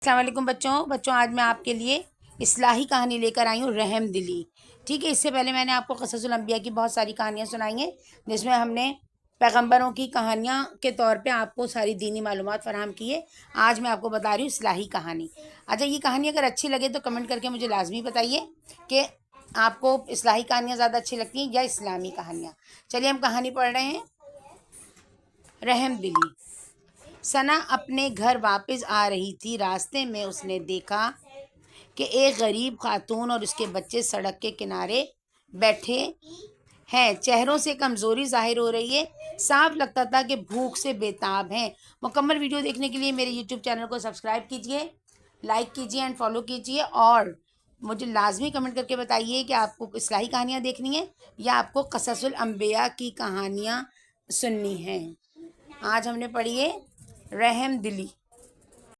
अस्सलाम वालेकुम बच्चों आज मैं आपके लिए इस्लाही कहानी लेकर आई हूँ रहम दिली। ठीक है, इससे पहले मैंने आपको क़ससुल अंबिया की बहुत सारी कहानियाँ सुनाई हैं जिसमें हमने पैगंबरों की कहानियाँ के तौर पे आपको सारी दीनी मालूमात फ़राहम की है। आज मैं आपको बता रही हूँ इस्लाही कहानी। अच्छा, ये कहानी अगर अच्छी लगे तो कमेंट करके मुझे लाजमी बताइए कि आपको इस्लाही कहानियाँ ज़्यादा अच्छी लगती हैं या इस्लामी कहानियाँ। चलिए हम कहानी पढ़ रहे हैं। रहम दिली। सना अपने घर वापस आ रही थी। रास्ते में उसने देखा कि एक गरीब खातून और उसके बच्चे सड़क के किनारे बैठे हैं। चेहरों से कमज़ोरी जाहिर हो रही है। साफ लगता था कि भूख से बेताब हैं। मुकम्मल वीडियो देखने के लिए मेरे यूट्यूब चैनल को सब्सक्राइब कीजिए, लाइक कीजिए एंड फॉलो कीजिए और मुझे लाजमी कमेंट करके बताइए कि आपको इस्लाही कहानियाँ देखनी है या आपको क़ससुल अंबिया की कहानियाँ सुननी हैं। आज हमने पढ़ी है रहम दिली।